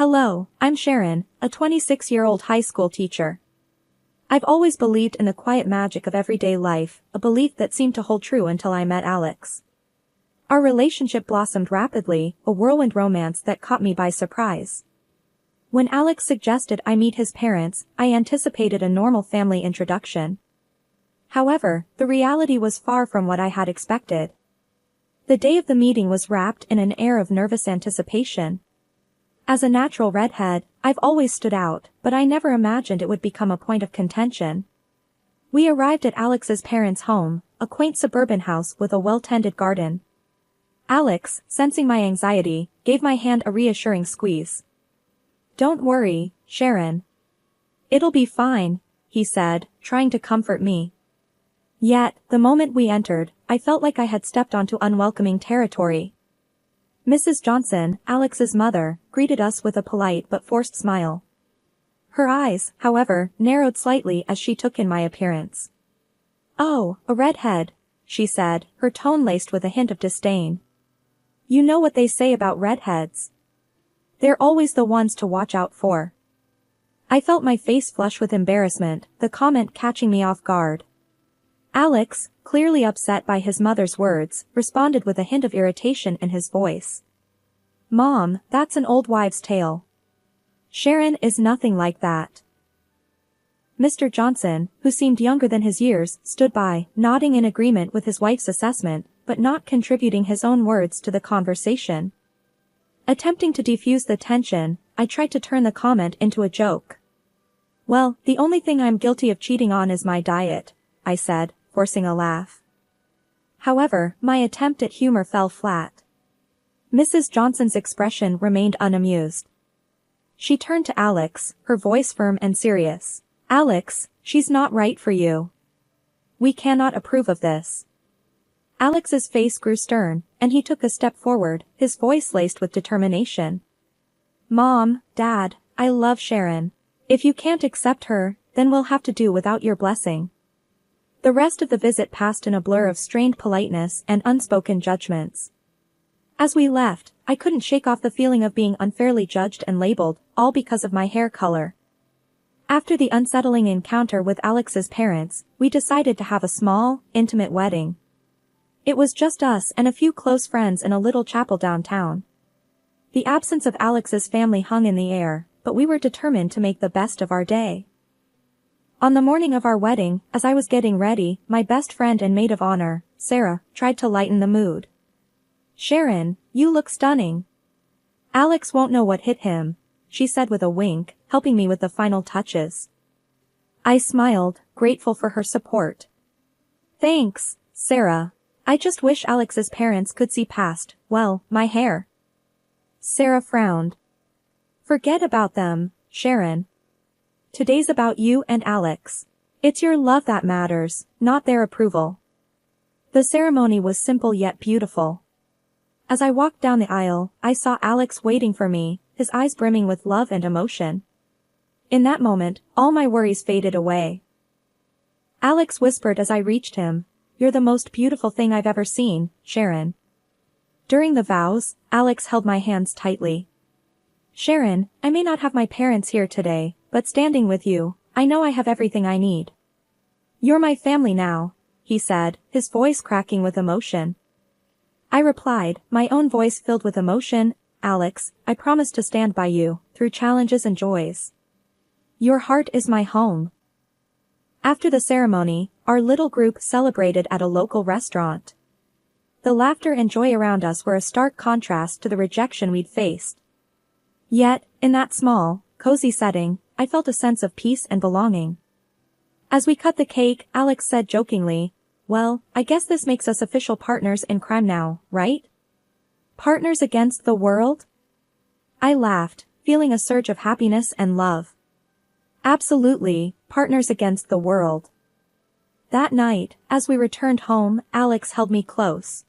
Hello, I'm Sharon, a 26-year-old high school teacher. I've always believed in the quiet magic of everyday life, a belief that seemed to hold true until I met Alex. Our relationship blossomed rapidly, a whirlwind romance that caught me by surprise. When Alex suggested I meet his parents, I anticipated a normal family introduction. However, the reality was far from what I had expected. The day of the meeting was wrapped in an air of nervous anticipation. As a natural redhead, I've always stood out, but I never imagined it would become a point of contention. We arrived at Alex's parents' home, a quaint suburban house with a well-tended garden. Alex, sensing my anxiety, gave my hand a reassuring squeeze. "Don't worry, Sharon. It'll be fine," he said, trying to comfort me. Yet, the moment we entered, I felt like I had stepped onto unwelcoming territory. Mrs. Johnson, Alex's mother, greeted us with a polite but forced smile. Her eyes, however, narrowed slightly as she took in my appearance. "Oh, a redhead," she said, her tone laced with a hint of disdain. "You know what they say about redheads. They're always the ones to watch out for." I felt my face flush with embarrassment, the comment catching me off guard. Alex, clearly upset by his mother's words, responded with a hint of irritation in his voice. "Mom, that's an old wives' tale. Sharon is nothing like that." Mr. Johnson, who seemed younger than his years, stood by, nodding in agreement with his wife's assessment, but not contributing his own words to the conversation. Attempting to defuse the tension, I tried to turn the comment into a joke. "Well, the only thing I'm guilty of cheating on is my diet," I said, forcing a laugh. However, my attempt at humor fell flat. Mrs. Johnson's expression remained unamused. She turned to Alex, her voice firm and serious. "Alex, she's not right for you. We cannot approve of this." Alex's face grew stern, and he took a step forward, his voice laced with determination. "Mom, Dad, I love Sharon. If you can't accept her, then we'll have to do without your blessing." The rest of the visit passed in a blur of strained politeness and unspoken judgments. As we left, I couldn't shake off the feeling of being unfairly judged and labeled, all because of my hair color. After the unsettling encounter with Alex's parents, we decided to have a small, intimate wedding. It was just us and a few close friends in a little chapel downtown. The absence of Alex's family hung in the air, but we were determined to make the best of our day. On the morning of our wedding, as I was getting ready, my best friend and maid of honor, Sarah, tried to lighten the mood. "Sharon, you look stunning. Alex won't know what hit him," she said with a wink, helping me with the final touches. I smiled, grateful for her support. "Thanks, Sarah. I just wish Alex's parents could see past, well, my hair." Sarah frowned. "Forget about them, Sharon. Today's about you and Alex. It's your love that matters, not their approval." The ceremony was simple yet beautiful. As I walked down the aisle, I saw Alex waiting for me, his eyes brimming with love and emotion. In that moment, all my worries faded away. Alex whispered as I reached him, "You're the most beautiful thing I've ever seen, Sharon." During the vows, Alex held my hands tightly. "Sharon, I may not have my parents here today, but standing with you, I know I have everything I need. You're my family now," he said, his voice cracking with emotion. I replied, my own voice filled with emotion, "Alex, I promise to stand by you, through challenges and joys. Your heart is my home." After the ceremony, our little group celebrated at a local restaurant. The laughter and joy around us were a stark contrast to the rejection we'd faced. Yet, in that small, cozy setting, I felt a sense of peace and belonging. As we cut the cake, Alex said jokingly, "Well, I guess this makes us official partners in crime now, right? Partners against the world?" I laughed, feeling a surge of happiness and love. Absolutely, partners against the world. That night, as we returned home, Alex held me close.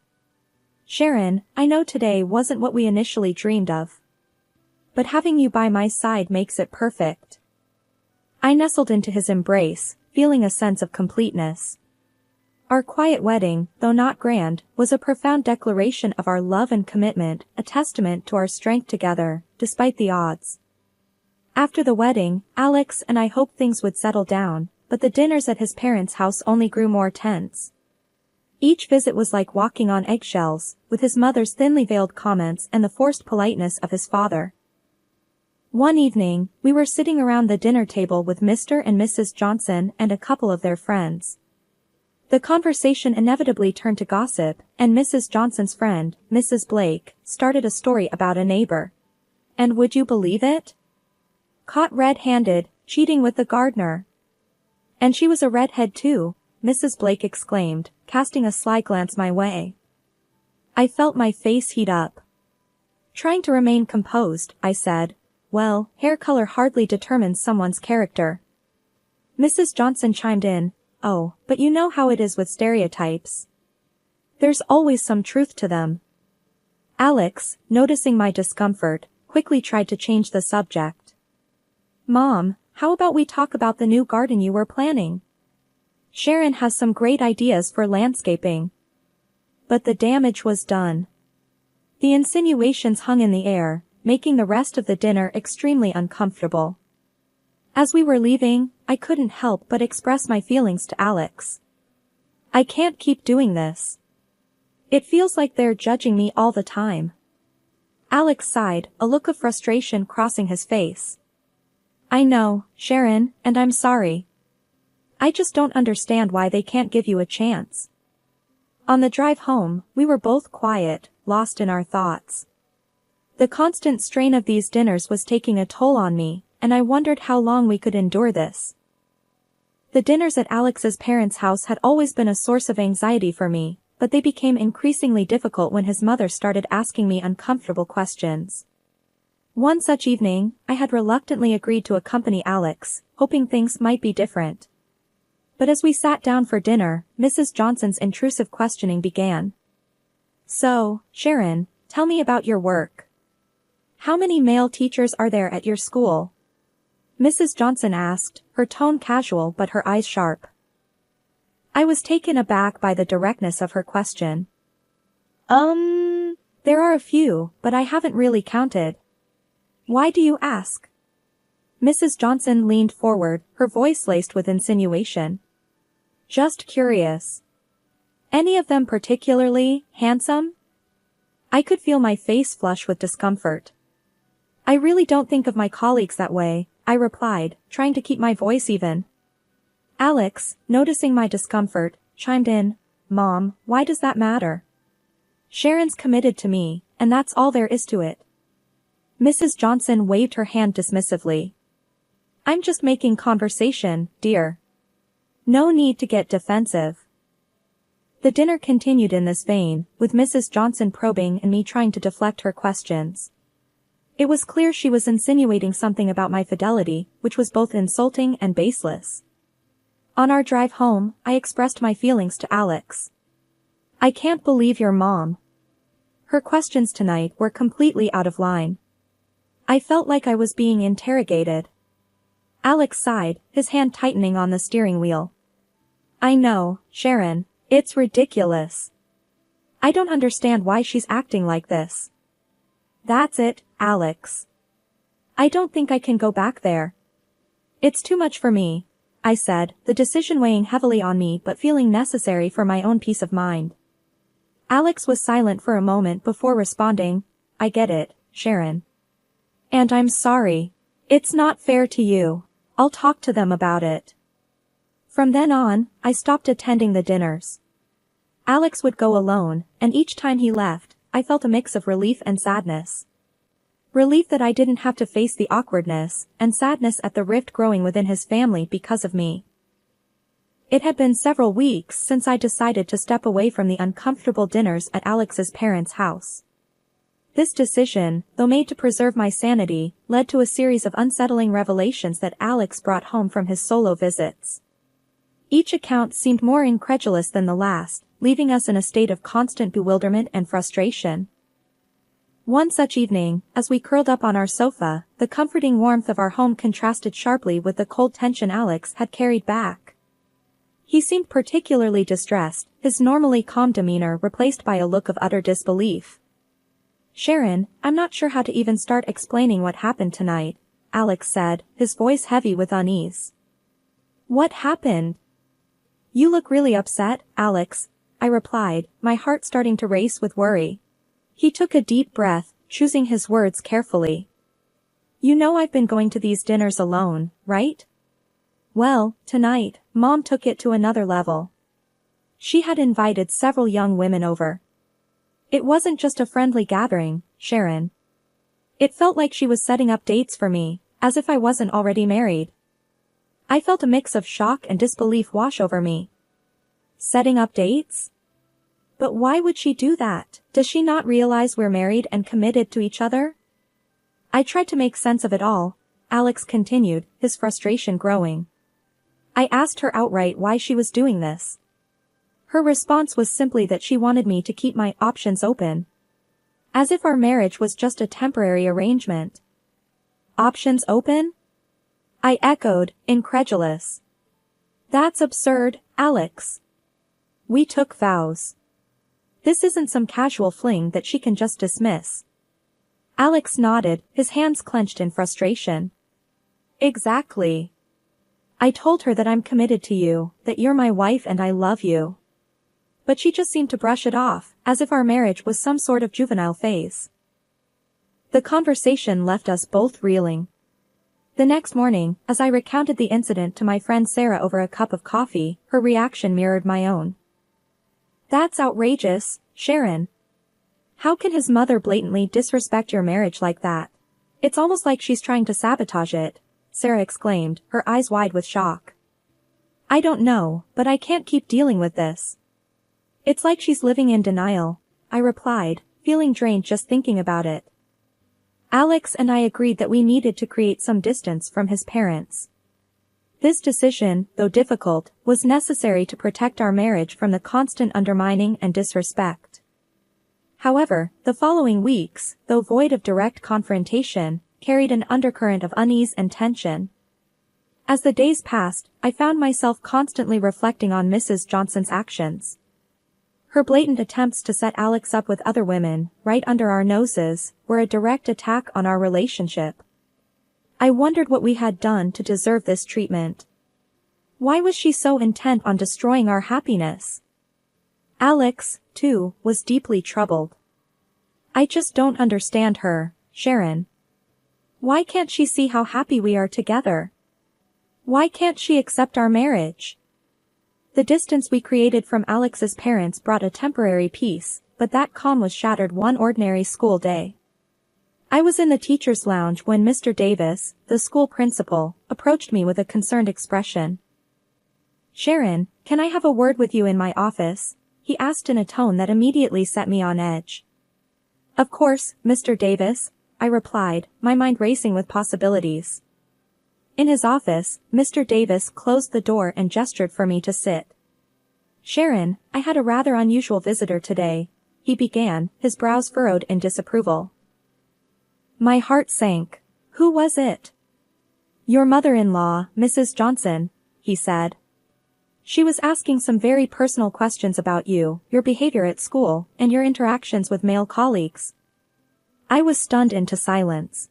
"Sharon, I know today wasn't what we initially dreamed of. But having you by my side makes it perfect." I nestled into his embrace, feeling a sense of completeness. Our quiet wedding, though not grand, was a profound declaration of our love and commitment, a testament to our strength together, despite the odds. After the wedding, Alex and I hoped things would settle down, but the dinners at his parents' house only grew more tense. Each visit was like walking on eggshells, with his mother's thinly veiled comments and the forced politeness of his father. One evening, we were sitting around the dinner table with Mr. and Mrs. Johnson and a couple of their friends. The conversation inevitably turned to gossip, and Mrs. Johnson's friend, Mrs. Blake, started a story about a neighbor. And would you believe it? Caught red-handed, cheating with the gardener. And she was a redhead too, Mrs. Blake exclaimed, casting a sly glance my way. I felt my face heat up. Trying to remain composed, I said, well, hair color hardly determines someone's character. Mrs. Johnson chimed in, oh, but you know how it is with stereotypes. There's always some truth to them. Alex, noticing my discomfort, quickly tried to change the subject. Mom, how about we talk about the new garden you were planning? Sharon has some great ideas for landscaping. But the damage was done. The insinuations hung in the air, making the rest of the dinner extremely uncomfortable. As we were leaving, I couldn't help but express my feelings to Alex. I can't keep doing this. It feels like they're judging me all the time. Alex sighed, a look of frustration crossing his face. I know, Sharon, and I'm sorry. I just don't understand why they can't give you a chance. On the drive home, we were both quiet, lost in our thoughts. The constant strain of these dinners was taking a toll on me, and I wondered how long we could endure this. The dinners at Alex's parents' house had always been a source of anxiety for me, but they became increasingly difficult when his mother started asking me uncomfortable questions. One such evening, I had reluctantly agreed to accompany Alex, hoping things might be different. But as we sat down for dinner, Mrs. Johnson's intrusive questioning began. So, Sharon, tell me about your work. How many male teachers are there at your school? Mrs. Johnson asked, her tone casual but her eyes sharp. I was taken aback by the directness of her question. There are a few, but I haven't really counted. Why do you ask? Mrs. Johnson leaned forward, her voice laced with insinuation. Just curious. Any of them particularly handsome? I could feel my face flush with discomfort. I really don't think of my colleagues that way, I replied, trying to keep my voice even. Alex, noticing my discomfort, chimed in, Mom, why does that matter? Sharon's committed to me, and that's all there is to it. Mrs. Johnson waved her hand dismissively. I'm just making conversation, dear. No need to get defensive. The dinner continued in this vein, with Mrs. Johnson probing and me trying to deflect her questions. It was clear she was insinuating something about my fidelity, which was both insulting and baseless. On our drive home, I expressed my feelings to Alex. I can't believe your mom. Her questions tonight were completely out of line. I felt like I was being interrogated. Alex sighed, his hand tightening on the steering wheel. I know, Sharon, it's ridiculous. I don't understand why she's acting like this. That's it, Alex. I don't think I can go back there. It's too much for me, I said, the decision weighing heavily on me but feeling necessary for my own peace of mind. Alex was silent for a moment before responding, I get it, Sharon. And I'm sorry. It's not fair to you. I'll talk to them about it. From then on, I stopped attending the dinners. Alex would go alone, and each time he left, I felt a mix of relief and sadness. Relief that I didn't have to face the awkwardness, and sadness at the rift growing within his family because of me. It had been several weeks since I decided to step away from the uncomfortable dinners at Alex's parents' house. This decision, though made to preserve my sanity, led to a series of unsettling revelations that Alex brought home from his solo visits. Each account seemed more incredulous than the last, leaving us in a state of constant bewilderment and frustration. One such evening, as we curled up on our sofa, the comforting warmth of our home contrasted sharply with the cold tension Alex had carried back. He seemed particularly distressed, his normally calm demeanor replaced by a look of utter disbelief. Sharon, I'm not sure how to even start explaining what happened tonight, Alex said, his voice heavy with unease. What happened? You look really upset, Alex, I replied, my heart starting to race with worry. He took a deep breath, choosing his words carefully. You know I've been going to these dinners alone, right? Well, tonight, Mom took it to another level. She had invited several young women over. It wasn't just a friendly gathering, Sharon. It felt like she was setting up dates for me, as if I wasn't already married. I felt a mix of shock and disbelief wash over me. Setting up dates? But why would she do that? Does she not realize we're married and committed to each other? I tried to make sense of it all, Alex continued, his frustration growing. I asked her outright why she was doing this. Her response was simply that she wanted me to keep my options open. As if our marriage was just a temporary arrangement. Options open? I echoed, incredulous. That's absurd, Alex. We took vows. This isn't some casual fling that she can just dismiss. Alex nodded, his hands clenched in frustration. Exactly. I told her that I'm committed to you, that you're my wife and I love you. But she just seemed to brush it off, as if our marriage was some sort of juvenile phase. The conversation left us both reeling. The next morning, as I recounted the incident to my friend Sarah over a cup of coffee, her reaction mirrored my own. That's outrageous, Sharon. How can his mother blatantly disrespect your marriage like that? It's almost like she's trying to sabotage it, Sarah exclaimed, her eyes wide with shock. I don't know, but I can't keep dealing with this. It's like she's living in denial, I replied, feeling drained just thinking about it. Alex and I agreed that we needed to create some distance from his parents. This decision, though difficult, was necessary to protect our marriage from the constant undermining and disrespect. However, the following weeks, though void of direct confrontation, carried an undercurrent of unease and tension. As the days passed, I found myself constantly reflecting on Mrs. Johnson's actions. Her blatant attempts to set Alex up with other women, right under our noses, were a direct attack on our relationship. I wondered what we had done to deserve this treatment. Why was she so intent on destroying our happiness? Alex, too, was deeply troubled. I just don't understand her, Sharon. Why can't she see how happy we are together? Why can't she accept our marriage? The distance we created from Alex's parents brought a temporary peace, but that calm was shattered one ordinary school day. I was in the teacher's lounge when Mr. Davis, the school principal, approached me with a concerned expression. Sharon, can I have a word with you in my office? He asked in a tone that immediately set me on edge. Of course, Mr. Davis, I replied, my mind racing with possibilities. In his office, Mr. Davis closed the door and gestured for me to sit. Sharon, I had a rather unusual visitor today, he began, his brows furrowed in disapproval. My heart sank. Who was it? Your mother-in-law, Mrs. Johnson, he said. She was asking some very personal questions about you, your behavior at school, and your interactions with male colleagues. I was stunned into silence.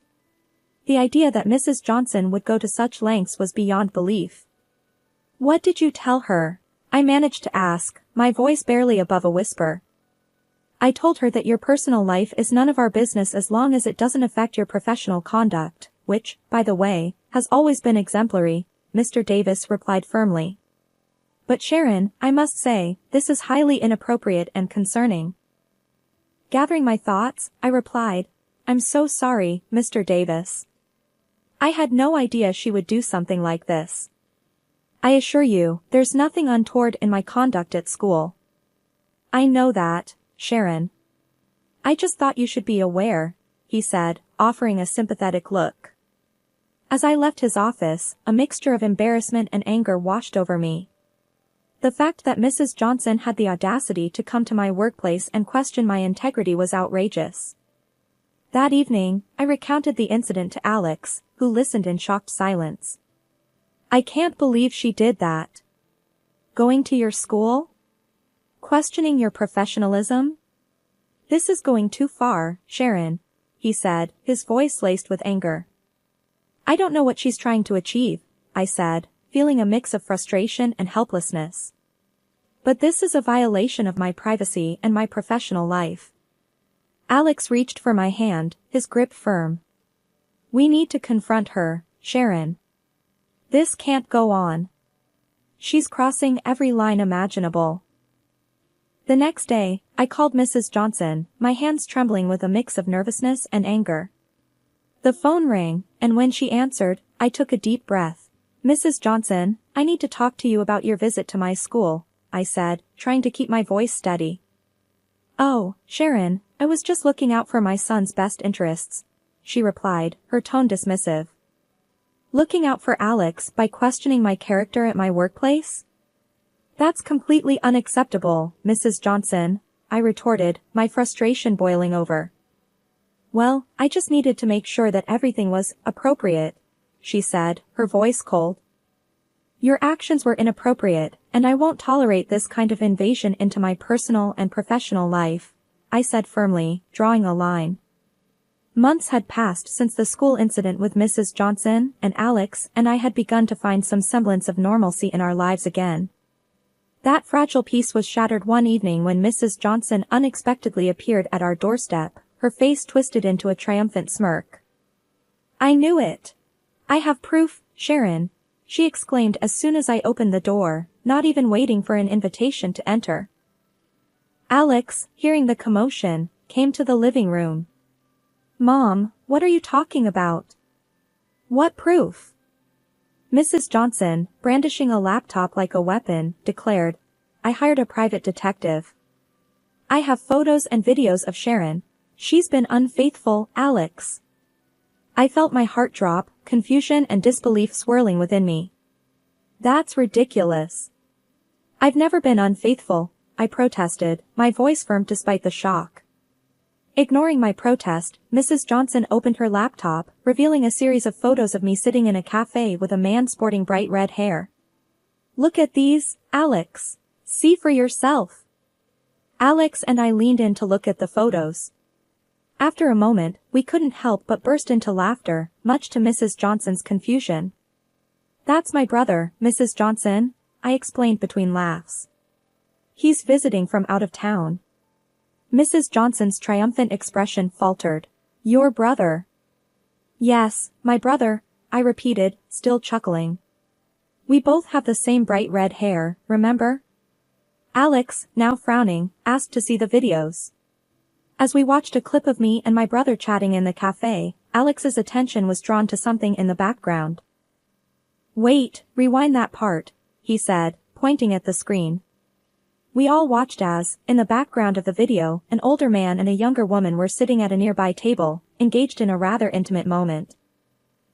The idea that Mrs. Johnson would go to such lengths was beyond belief. What did you tell her? I managed to ask, my voice barely above a whisper. I told her that your personal life is none of our business as long as it doesn't affect your professional conduct, which, by the way, has always been exemplary, Mr. Davis replied firmly. But Sharon, I must say, this is highly inappropriate and concerning. Gathering my thoughts, I replied, I'm so sorry, Mr. Davis. I had no idea she would do something like this. I assure you, there's nothing untoward in my conduct at school. I know that, Sharon. I just thought you should be aware, he said, offering a sympathetic look. As I left his office, a mixture of embarrassment and anger washed over me. The fact that Mrs. Johnson had the audacity to come to my workplace and question my integrity was outrageous. That evening, I recounted the incident to Alex, who listened in shocked silence. I can't believe she did that. Going to your school? Questioning your professionalism? This is going too far, Sharon, he said, his voice laced with anger. I don't know what she's trying to achieve, I said, feeling a mix of frustration and helplessness. But this is a violation of my privacy and my professional life. Alex reached for my hand, his grip firm. We need to confront her, Sharon. This can't go on. She's crossing every line imaginable. The next day, I called Mrs. Johnson, my hands trembling with a mix of nervousness and anger. The phone rang, and when she answered, I took a deep breath. Mrs. Johnson, I need to talk to you about your visit to my school, I said, trying to keep my voice steady. Oh, Sharon, I was just looking out for my son's best interests, she replied, her tone dismissive. Looking out for Alex by questioning my character at my workplace? That's completely unacceptable, Mrs. Johnson, I retorted, my frustration boiling over. Well, I just needed to make sure that everything was appropriate, she said, her voice cold. Your actions were inappropriate, and I won't tolerate this kind of invasion into my personal and professional life, I said firmly, drawing a line. Months had passed since the school incident with Mrs. Johnson, and Alex and I had begun to find some semblance of normalcy in our lives again. That fragile peace was shattered one evening when Mrs. Johnson unexpectedly appeared at our doorstep, her face twisted into a triumphant smirk. I knew it. I have proof, Sharon, she exclaimed as soon as I opened the door, not even waiting for an invitation to enter. Alex, hearing the commotion, came to the living room. Mom, what are you talking about? What proof? Mrs. Johnson, brandishing a laptop like a weapon, declared, I hired a private detective. I have photos and videos of Sharon. She's been unfaithful, Alex. I felt my heart drop, confusion and disbelief swirling within me. That's ridiculous. I've never been unfaithful, I protested, my voice firm despite the shock. Ignoring my protest, Mrs. Johnson opened her laptop, revealing a series of photos of me sitting in a cafe with a man sporting bright red hair. Look at these, Alex. See for yourself. Alex and I leaned in to look at the photos. After a moment, we couldn't help but burst into laughter, much to Mrs. Johnson's confusion. That's my brother, Mrs. Johnson, I explained between laughs. He's visiting from out of town. Mrs. Johnson's triumphant expression faltered. Your brother? Yes, my brother, I repeated, still chuckling. We both have the same bright red hair, remember? Alex, now frowning, asked to see the videos. As we watched a clip of me and my brother chatting in the cafe, Alex's attention was drawn to something in the background. Wait, rewind that part, he said, pointing at the screen. We all watched as, in the background of the video, an older man and a younger woman were sitting at a nearby table, engaged in a rather intimate moment.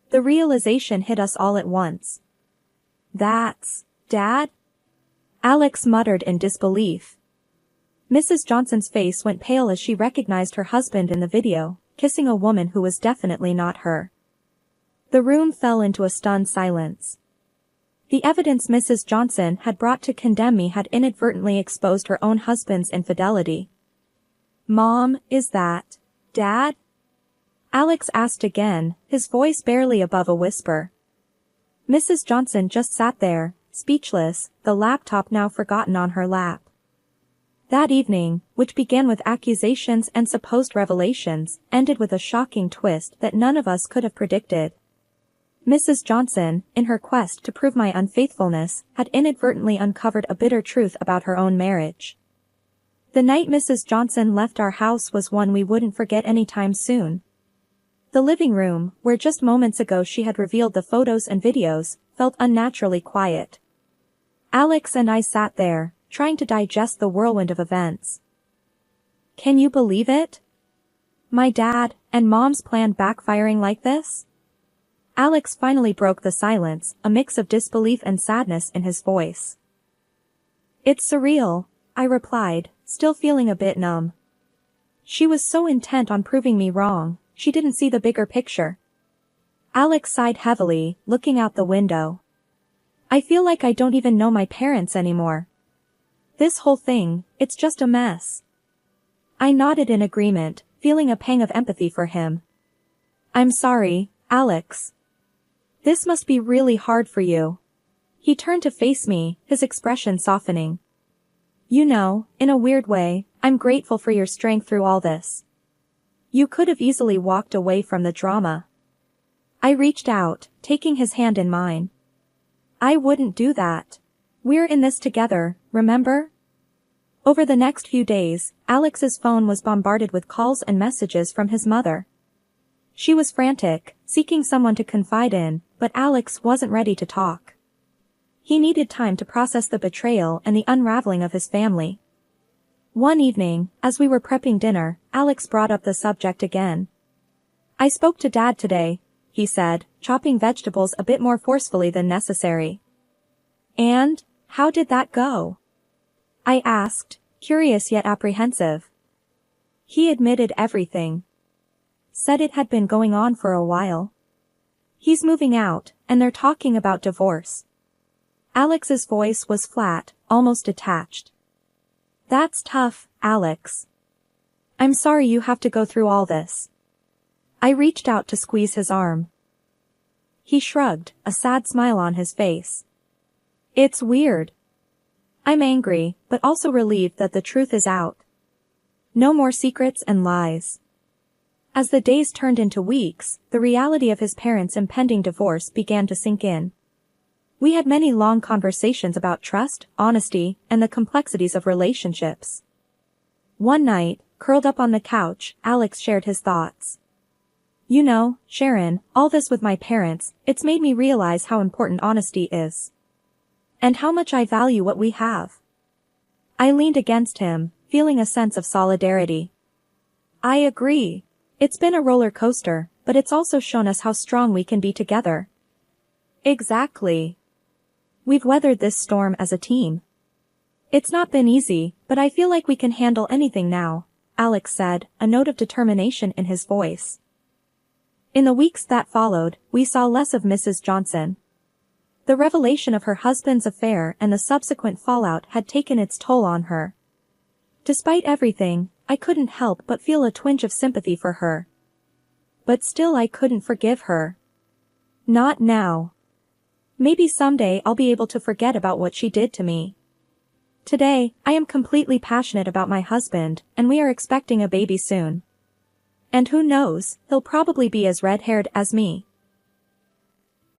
The realization hit us all at once. That's Dad? Alex muttered in disbelief. Mrs. Johnson's face went pale as she recognized her husband in the video, kissing a woman who was definitely not her. The room fell into a stunned silence. The evidence Mrs. Johnson had brought to condemn me had inadvertently exposed her own husband's infidelity. Mom, is that Dad? Alex asked again, his voice barely above a whisper. Mrs. Johnson just sat there, speechless, the laptop now forgotten on her lap. That evening, which began with accusations and supposed revelations, ended with a shocking twist that none of us could have predicted. Mrs. Johnson, in her quest to prove my unfaithfulness, had inadvertently uncovered a bitter truth about her own marriage. The night Mrs. Johnson left our house was one we wouldn't forget anytime soon. The living room, where just moments ago she had revealed the photos and videos, felt unnaturally quiet. Alex and I sat there, trying to digest the whirlwind of events. Can you believe it? My dad and Mom's plan backfiring like this? Alex finally broke the silence, a mix of disbelief and sadness in his voice. It's surreal, I replied, still feeling a bit numb. She was so intent on proving me wrong, she didn't see the bigger picture. Alex sighed heavily, looking out the window. I feel like I don't even know my parents anymore. This whole thing, it's just a mess. I nodded in agreement, feeling a pang of empathy for him. I'm sorry, Alex. This must be really hard for you. He turned to face me, his expression softening. You know, in a weird way, I'm grateful for your strength through all this. You could have easily walked away from the drama. I reached out, taking his hand in mine. I wouldn't do that. We're in this together, remember? Over the next few days, Alex's phone was bombarded with calls and messages from his mother. She was frantic, seeking someone to confide in, but Alex wasn't ready to talk. He needed time to process the betrayal and the unraveling of his family. One evening, as we were prepping dinner, Alex brought up the subject again. I spoke to Dad today, he said, chopping vegetables a bit more forcefully than necessary. And, how did that go? I asked, curious yet apprehensive. He admitted everything. Said it had been going on for a while. He's moving out, and they're talking about divorce. Alex's voice was flat, almost detached. That's tough, Alex. I'm sorry you have to go through all this. I reached out to squeeze his arm. He shrugged, a sad smile on his face. It's weird. I'm angry, but also relieved that the truth is out. No more secrets and lies. As the days turned into weeks, the reality of his parents' impending divorce began to sink in. We had many long conversations about trust, honesty, and the complexities of relationships. One night, curled up on the couch, Alex shared his thoughts. You know, Sharon, all this with my parents, it's made me realize how important honesty is. And how much I value what we have. I leaned against him, feeling a sense of solidarity. I agree. It's been a roller coaster, but it's also shown us how strong we can be together. Exactly. We've weathered this storm as a team. It's not been easy, but I feel like we can handle anything now, Alex said, a note of determination in his voice. In the weeks that followed, we saw less of Mrs. Johnson. The revelation of her husband's affair and the subsequent fallout had taken its toll on her. Despite everything, I couldn't help but feel a twinge of sympathy for her. But still I couldn't forgive her. Not now. Maybe someday I'll be able to forget about what she did to me. Today, I am completely passionate about my husband, and we are expecting a baby soon. And who knows, he'll probably be as red-haired as me.